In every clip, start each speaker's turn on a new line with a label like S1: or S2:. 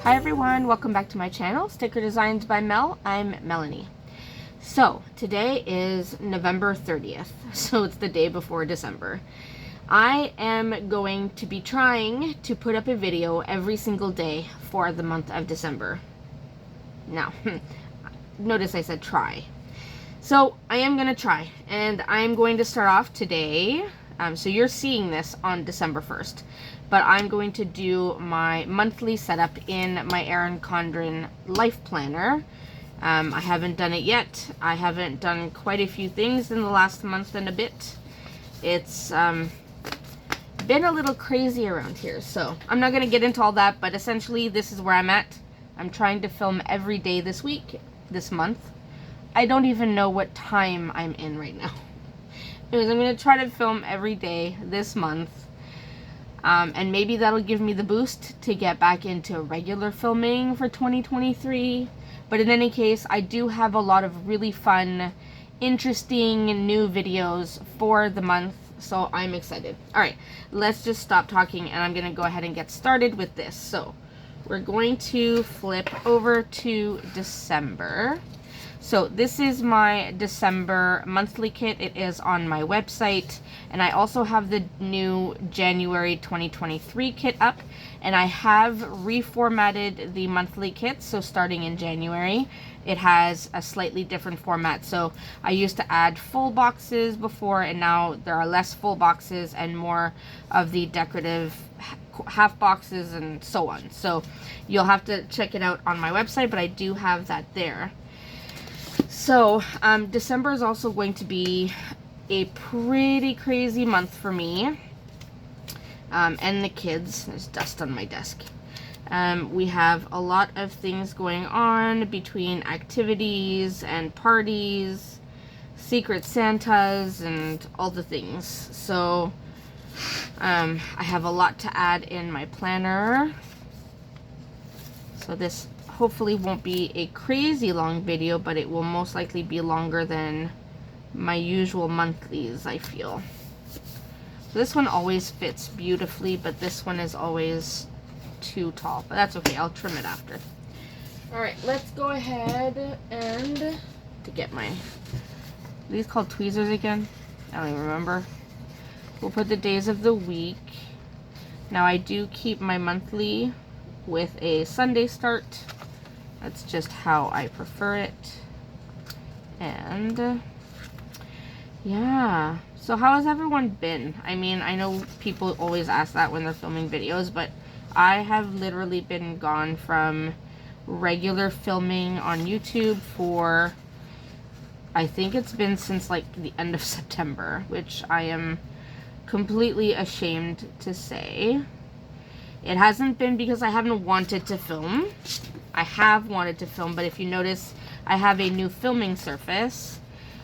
S1: Hi everyone, welcome back to my channel, Sticker Designs by Mel. I'm Melanie. So today is November 30th, so it's the day before December. I am going to be trying to put up a video every single day for the month of December. Now, notice I said try. So I am going to try, and I'm going to start off today. So you're seeing this on December 1st. But I'm going to do my monthly setup in my Erin Condren LifePlanner. I haven't done it yet. I haven't done quite a few things in the last month and a bit. It's been a little crazy around here, so I'm not going to get into all that, but essentially this is where I'm at. I'm trying to film every day this week, this month. I don't even know what time I'm in right now. Anyways, I'm going to try to film every day this month. And maybe that'll give me the boost to get back into regular filming for 2023. But in any case, I do have a lot of really fun, interesting new videos for the month. So I'm excited. Alright, let's just stop talking and I'm going to go ahead and get started with this. So we're going to flip over to December. So this is my December monthly kit. It is on my website, and I also have the new January 2023 kit up, and I have reformatted the monthly kit. So starting in January, it has a slightly different format. So I used to add full boxes before, and now there are less full boxes and more of the decorative half boxes and so on. So you'll have to check it out on my website, but I do have that there. So, December is also going to be a pretty crazy month for me, and the kids. There's dust on my desk. We have a lot of things going on between activities and parties, secret Santas, and all the things. So, I have a lot to add in my planner. So this hopefully won't be a crazy long video, but it will most likely be longer than my usual monthlies, I feel. So this one always fits beautifully, but this one is always too tall. But that's okay, I'll trim it after. Alright, let's go ahead and to get my, are these called tweezers again? I don't even remember. We'll put the days of the week. Now I do keep my monthly with a Sunday start. That's just how I prefer it. And yeah, so how has everyone been? I mean, I know people always ask that when they're filming videos, but I have literally been gone from regular filming on YouTube for, I think it's been since like the end of September, which I am completely ashamed to say. It hasn't been because I haven't wanted to film. I have wanted to film, but if you notice, I have a new filming surface.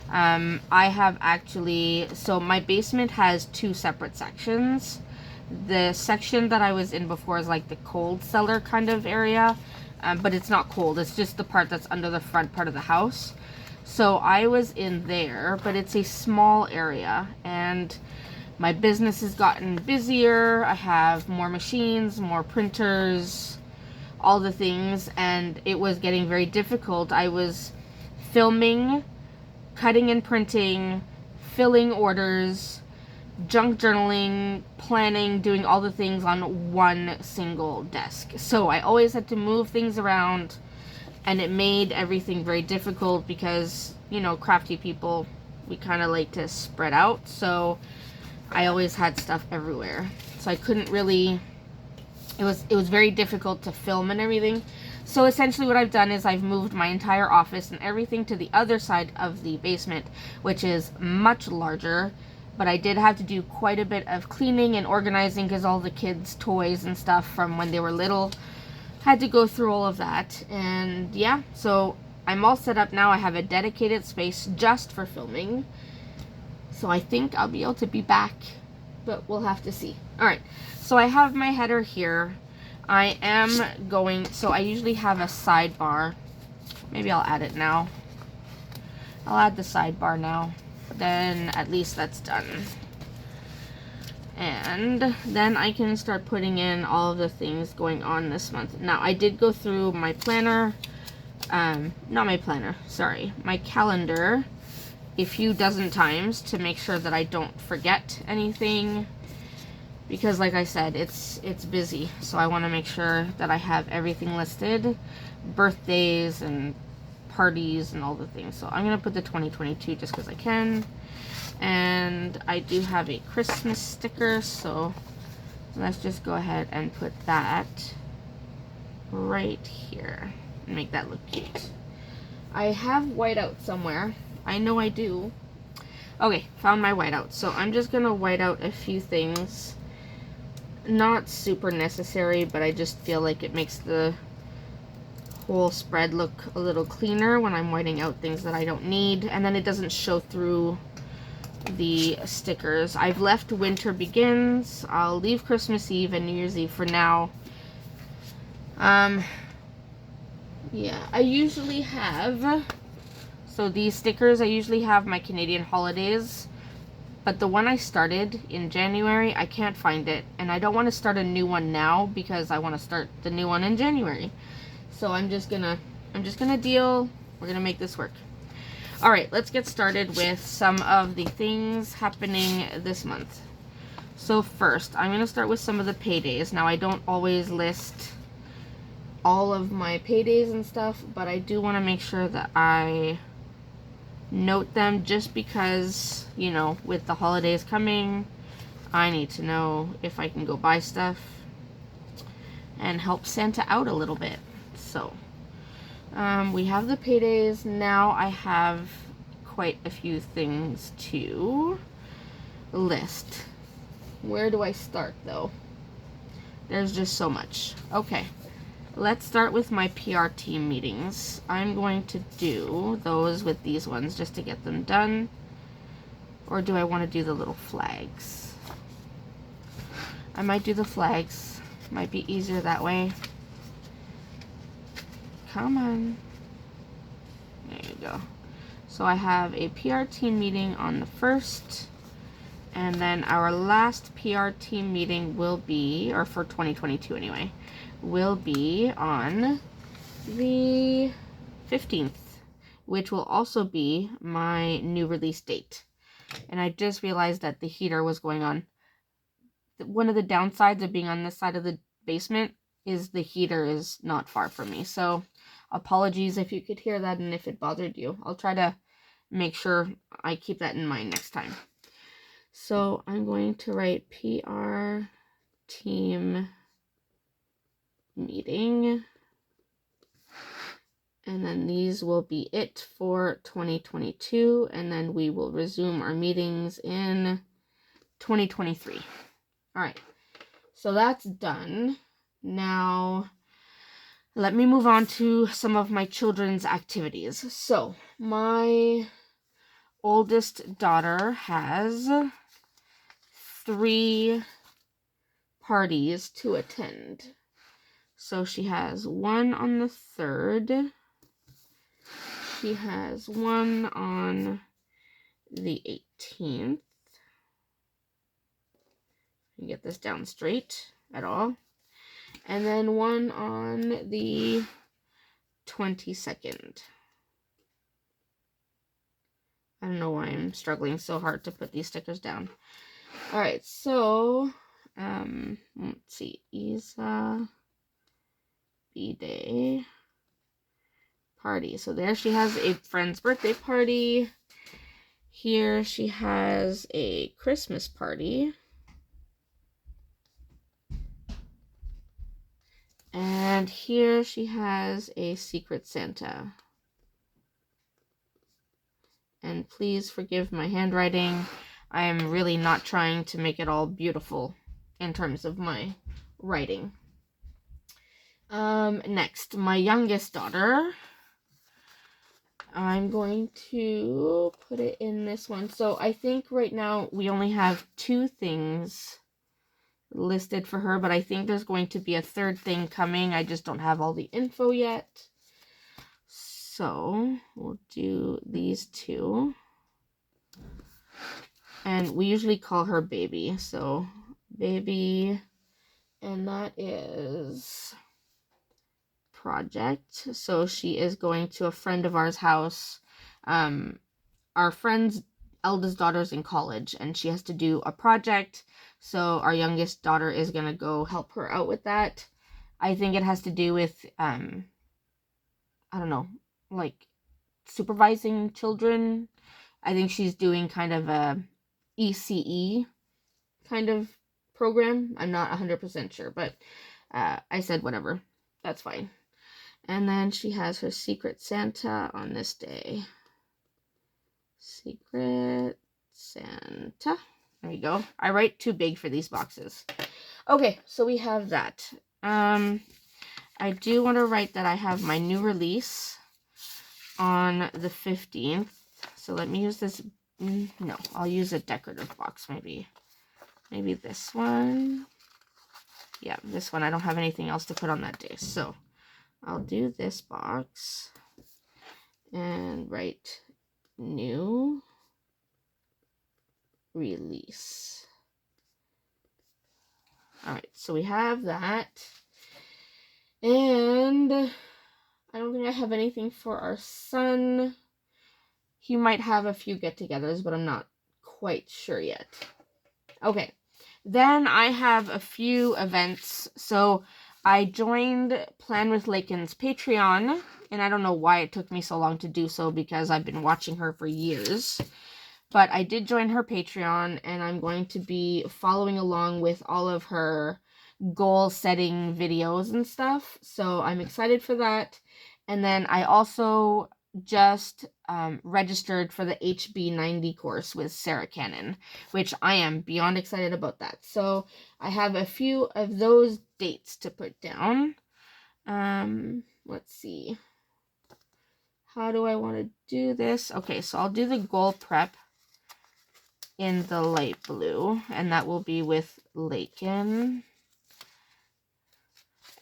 S1: I have actually, so my basement has two separate sections. The section that I was in before is like the cold cellar kind of area, but it's not cold. It's just the part that's under the front part of the house. So I was in there, but it's a small area, and my business has gotten busier. I have more machines, more printers, all the things, and it was getting very difficult. I was filming, cutting and printing, filling orders, junk journaling, planning, doing all the things on one single desk. So I always had to move things around, and it made everything very difficult because, you know, crafty people, we kind of like to spread out. So I always had stuff everywhere. So I couldn't really, it was very difficult to film and everything. So essentially what I've done is I've moved my entire office and everything to the other side of the basement, which is much larger. But I did have to do quite a bit of cleaning and organizing because all the kids' toys and stuff from when they were little had to go through all of that. And yeah, so I'm all set up now. I have a dedicated space just for filming. So I think I'll be able to be back, but we'll have to see. Alright, so I have my header here. I am going, so I usually have a sidebar. Maybe I'll add it now. I'll add the sidebar now. Then at least that's done. And then I can start putting in all of the things going on this month. Now, I did go through my planner, not my planner, sorry, my calendar a few dozen times to make sure that I don't forget anything. Because like I said, it's busy, so I want to make sure that I have everything listed, birthdays and parties and all the things. So I'm going to put the 2022 just because I can. And I do have a Christmas sticker, so let's just go ahead and put that right here and make that look cute. I have whiteout somewhere. I know I do. Okay, found my whiteout. So I'm just going to white out a few things. Not super necessary, but I just feel like it makes the whole spread look a little cleaner when I'm whiting out things that I don't need, and then it doesn't show through the stickers. I've left Winter Begins. I'll leave Christmas Eve and New Year's Eve for now. Yeah, I usually have, so these stickers, I usually have my Canadian holidays. But the one I started in January, I can't find it. And I don't want to start a new one now because I want to start the new one in January. So I'm just gonna deal. We're gonna make this work. All right, let's get started with some of the things happening this month. So first, I'm gonna start with some of the paydays. Now, I don't always list all of my paydays and stuff, but I do want to make sure that I note them, just because, you know, with the holidays coming, I need to know if I can go buy stuff and help Santa out a little bit. So we have the paydays. Now I have quite a few things to list. Where do I start though? There's just so much. Okay, let's start with my PR team meetings. I'm going to do those with these ones just to get them done. Or do I want to do the little flags? I might do the flags. Might be easier that way. Come on. There you go. So I have a PR team meeting on the 1st. And then our last PR team meeting will be, or for 2022 anyway, will be on the 15th, which will also be my new release date. And I just realized that the heater was going on. One of the downsides of being on this side of the basement is the heater is not far from me. So apologies if you could hear that and if it bothered you. I'll try to make sure I keep that in mind next time. So I'm going to write PR team meeting. And then these will be it for 2022. And then we will resume our meetings in 2023. All right. So that's done. Now, let me move on to some of my children's activities. So, my oldest daughter has 3 parties to attend. So she has one on the 3rd. She has one on the 18th. You get this down straight at all. And then one on the 22nd. I don't know why I'm struggling so hard to put these stickers down. All right, so let's see, Isa B-Day party. So there she has a friend's birthday party. Here she has a Christmas party. And here she has a Secret Santa. And please forgive my handwriting. I am really not trying to make it all beautiful in terms of my writing. Next, my youngest daughter. I'm going to put it in this one. So I think right now we only have 2 things listed for her, but I think there's going to be a 3rd thing coming. I just don't have all the info yet. So we'll do these 2. And we usually call her baby, so baby, and that is project. So she is going to a friend of ours' house. Our friend's eldest daughter's in college, and she has to do a project. So our youngest daughter is gonna go help her out with that. I think it has to do with I don't know, like supervising children. I think she's doing kind of a ECE kind of program. I'm not 100% sure, but I said whatever. That's fine. And then she has her Secret Santa on this day. Secret Santa. There we go. I write too big for these boxes. Okay, so we have that. I do want to write that I have my new release on the 15th. So let me use this. No, I'll use a decorative box maybe. Maybe this one. Yeah, this one. I don't have anything else to put on that day. So I'll do this box and write new release. Alright, so we have that. And I don't think I have anything for our son. He might have a few get-togethers, but I'm not quite sure yet. Okay, then I have a few events. So I joined Plan with Laken's Patreon, and I don't know why it took me so long to do so because I've been watching her for years. But I did join her Patreon, and I'm going to be following along with all of her goal-setting videos and stuff. So I'm excited for that. And then I also just registered for the HB90 course with Sarah Cannon, which I am beyond excited about that. So I have a few of those dates to put down. Let's see. How do I want to do this? Okay, so I'll do the goal prep in the light blue, and that will be with Laken.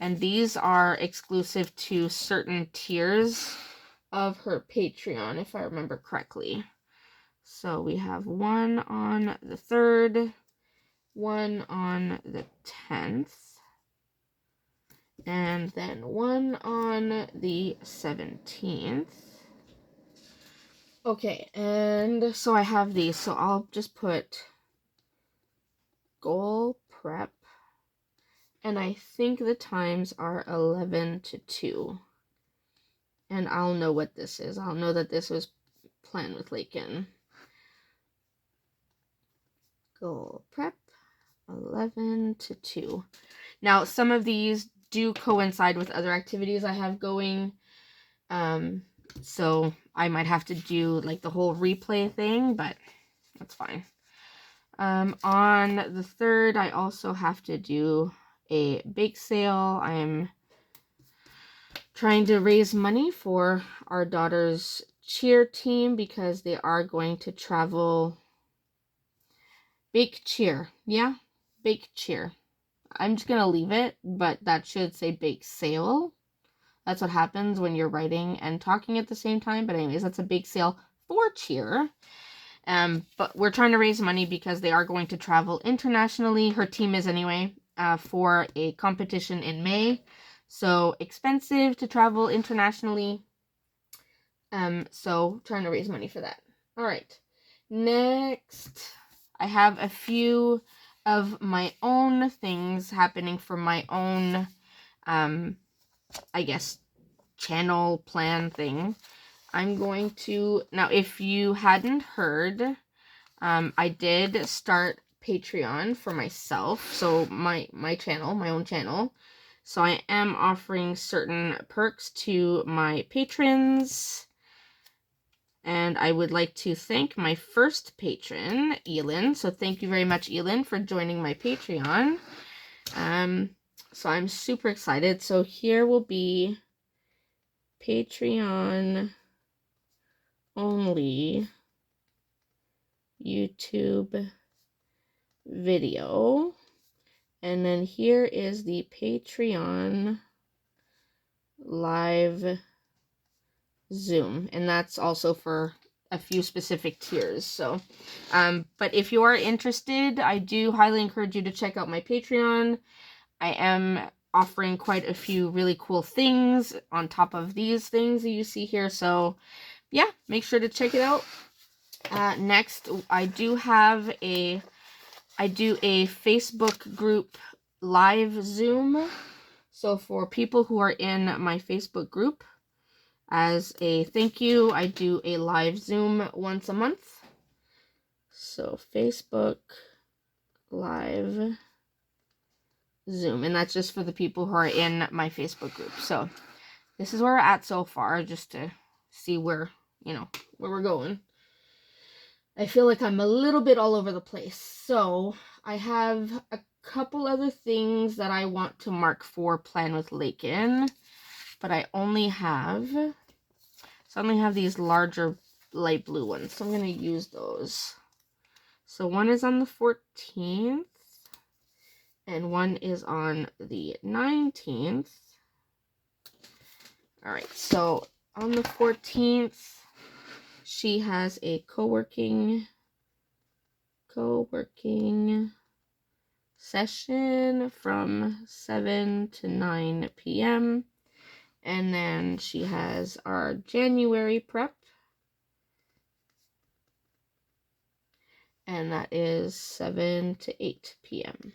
S1: And these are exclusive to certain tiers of her Patreon, if I remember correctly. So we have one on the 3rd, one on the 10th, and then one on the 17th. Okay, and so I have these, so I'll just put goal prep, and I think the times are 11 to 2. And I'll know what this is. I'll know that this was Plan with Laken. Goal prep, 11 to 2. Now, some of these do coincide with other activities I have going. So I might have to do like the whole replay thing, but that's fine. On the 3rd, I also have to do a bake sale. I'm trying to raise money for our daughter's cheer team because they are going to travel. Bake cheer. Yeah, bake cheer. I'm just going to leave it, but that should say bake sale. That's what happens when you're writing and talking at the same time. But anyways, that's a bake sale for cheer. But we're trying to raise money because they are going to travel internationally. Her team is anyway, for a competition in May. So expensive to travel internationally. So trying to raise money for that. All right. Next, I have a few of my own things happening for my own, I guess, channel plan thing. I'm going to, now if you hadn't heard, I did start Patreon for myself, so my channel, my own channel. So I am offering certain perks to my patrons. And I would like to thank my first patron, Elin. So thank you very much, Elin, for joining my Patreon. So I'm super excited. So here will be Patreon only YouTube video. And then here is the Patreon live Zoom. And that's also for a few specific tiers. So, but if you are interested, I do highly encourage you to check out my Patreon. I am offering quite a few really cool things on top of these things that you see here. So yeah, make sure to check it out. Next, I do a Facebook group live Zoom. So for people who are in my Facebook group, as a thank you, I do a live Zoom once a month. So Facebook live Zoom, and that's just for the people who are in my Facebook group. So this is where we're at so far, just to see where, where we're going. I feel like I'm a little bit all over the place. So I have a couple other things that I want to mark for Plan with Lakin, but I only have these larger light blue ones, so I'm going to use those. So one is on the 14th, and one is on the 19th. Alright, so on the 14th, she has a co-working session from 7 to 9 p.m. And then she has our January prep, and that is 7 to 8 p.m.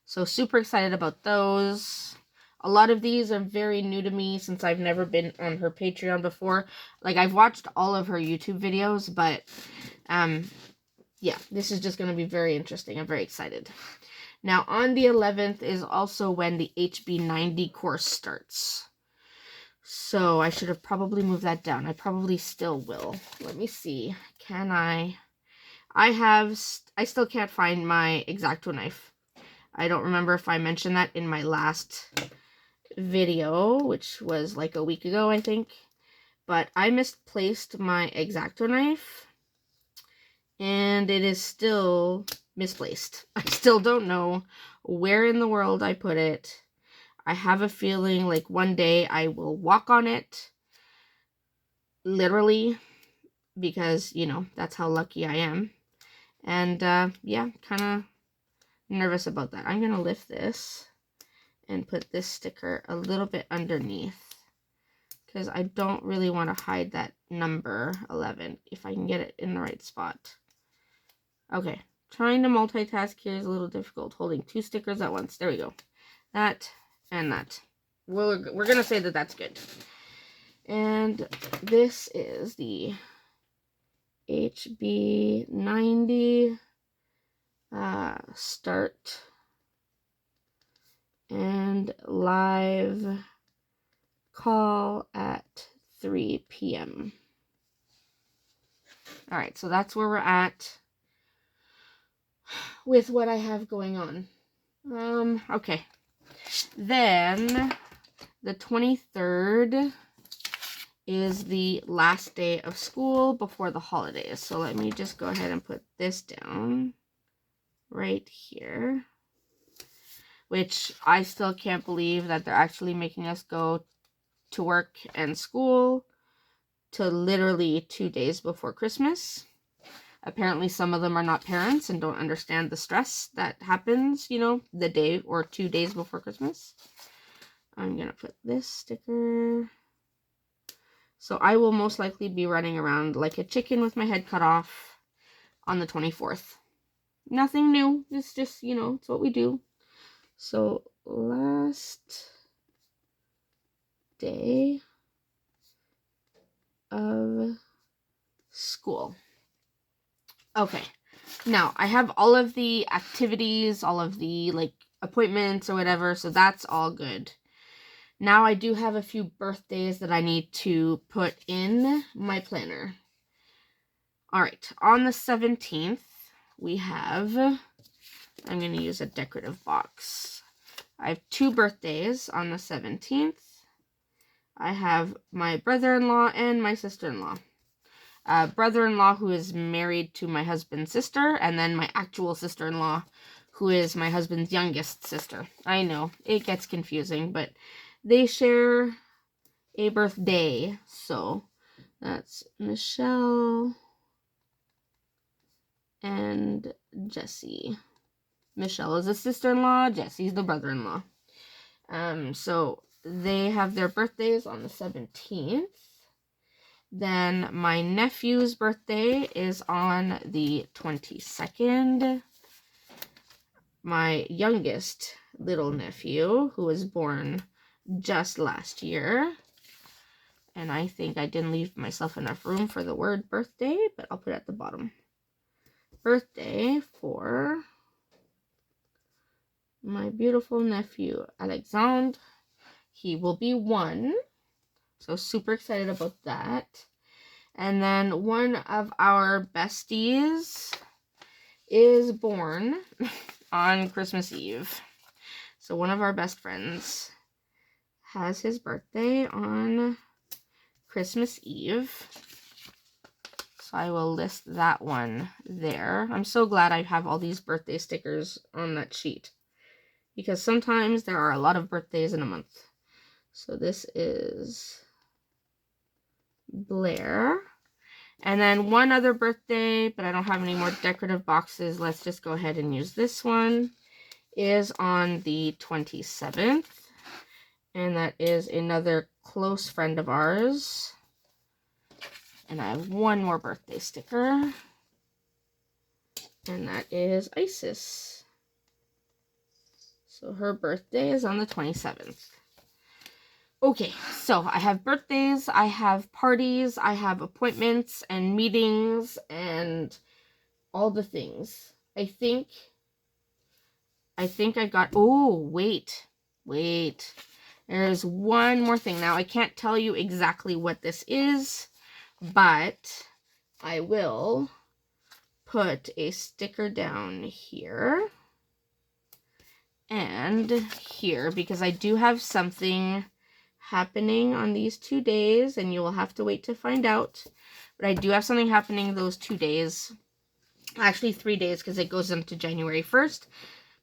S1: So super excited about those. A lot of these are very new to me since I've never been on her Patreon before. Like, I've watched all of her YouTube videos, but yeah, this is just going to be very interesting. I'm very excited. Now, on the 11th is also when the HB90 course starts. So I should have probably moved that down. I probably still will. Let me see. Can I? I still can't find my X-Acto knife. I don't remember if I mentioned that in my last video, which was like a week ago, I think. But I misplaced my X-Acto knife, and it is still misplaced. I still don't know where in the world I put it. I have a feeling like one day I will walk on it, literally, because, that's how lucky I am. And, yeah, kind of nervous about that. I'm going to lift this and put this sticker a little bit underneath, because I don't really want to hide that number 11 if I can get it in the right spot. Okay, trying to multitask here is a little difficult, holding two stickers at once. There we go. That and that. We're going to say that that's good. And this is the HB90 start and live call at 3 p.m. Alright, so that's where we're at with what I have going on. Okay. Then, the 23rd is the last day of school before the holidays. So let me just go ahead and put this down right here. Which I still can't believe that they're actually making us go to work and school to literally 2 days before Christmas. Apparently some of them are not parents and don't understand the stress that happens, the day or 2 days before Christmas. I'm going to put this sticker. So I will most likely be running around like a chicken with my head cut off on the 24th. Nothing new. It's just, it's what we do. So last day of school. Okay. Now, I have all of the activities, all of the, appointments or whatever, so that's all good. Now, I do have a few birthdays that I need to put in my planner. Alright, on the 17th, we have, I'm going to use a decorative box. I have 2 birthdays on the 17th. I have my brother-in-law and my sister-in-law. Brother-in-law who is married to my husband's sister, and then my actual sister-in-law who is my husband's youngest sister. I know, it gets confusing, but they share a birthday, so That's Michelle and Jesse. Michelle is the sister-in-law, Jesse's the brother-in-law. So they have their birthdays on the 17th. Then my nephew's birthday is on the 22nd. My youngest little nephew, who was born just last year. And I think I didn't leave myself enough room for the word birthday, but I'll put it at the bottom. Birthday for my beautiful nephew, Alexandre. He will be 1. So super excited about that. And then one of our besties is born on Christmas Eve. So one of our best friends has his birthday on Christmas Eve. So I will list that one there. I'm so glad I have all these birthday stickers on that sheet, because sometimes there are a lot of birthdays in a month. So this is Blair. And then one other birthday, but I don't have any more decorative boxes. Let's just go ahead and use this one. Is on the 27th. And that is another close friend of ours. And I have one more birthday sticker. And that is Isis. So her birthday is on the 27th. Okay, so I have birthdays, I have parties, I have appointments and meetings and all the things. I think I got, oh, wait. There's one more thing. Now, I can't tell you exactly what this is, but I will put a sticker down here and here, because I do have something happening on these 2 days, and you will have to wait to find out. But I do have something happening those 2 days. Actually, 3 days, because it goes into January 1st.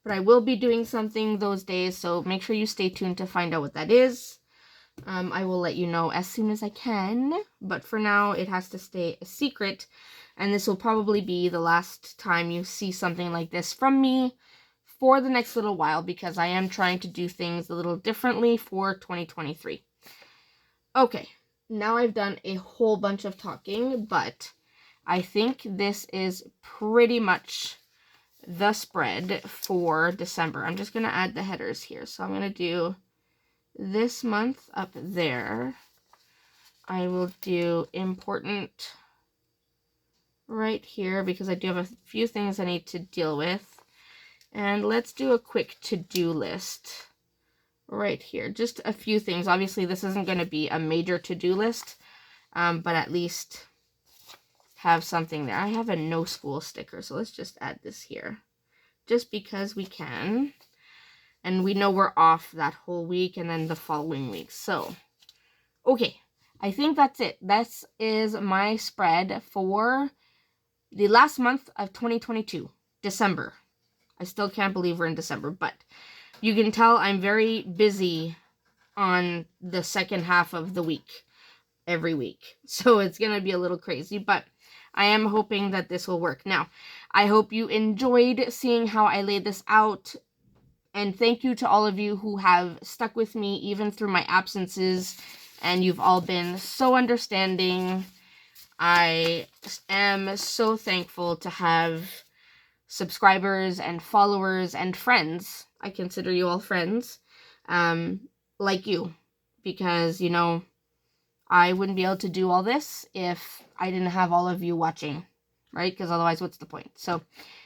S1: But I will be doing something those days, so make sure you stay tuned to find out what that is. I will let you know as soon as I can, but for now, it has to stay a secret. And this will probably be the last time you see something like this from me for the next little while, because I am trying to do things a little differently for 2023. Okay, now I've done a whole bunch of talking, but I think this is pretty much the spread for December. I'm just going to add the headers here. So I'm going to do this month up there. I will do important right here, because I do have a few things I need to deal with. And let's do a quick to-do list right here. Just a few things. Obviously, this isn't going to be a major to-do list, but at least have something there. I have a no school sticker, so let's just add this here. Just because we can. And we know we're off that whole week and then the following week. So, okay. I think that's it. This is my spread for the last month of 2022, December. I still can't believe we're in December, but you can tell I'm very busy on the second half of the week, every week. So it's going to be a little crazy, but I am hoping that this will work. Now, I hope you enjoyed seeing how I laid this out, and thank you to all of you who have stuck with me even through my absences, and you've all been so understanding. I am so thankful to have subscribers and followers and friends. I consider you all friends, like you, because, you know, I wouldn't be able to do all this if I didn't have all of you watching, right? Because otherwise, what's the point? So,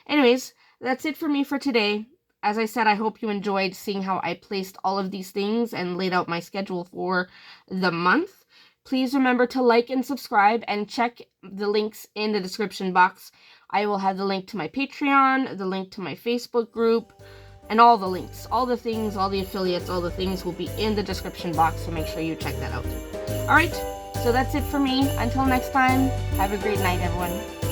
S1: anyways, that's it for me for today. As I said, I hope you enjoyed seeing how I placed all of these things and laid out my schedule for the month. Please remember to like and subscribe, and check the links in the description box. I will have the link to my Patreon, the link to my Facebook group, and all the links, all the things, all the affiliates, all the things will be in the description box, so make sure you check that out. Alright, so that's it for me. Until next time, have a great night, everyone.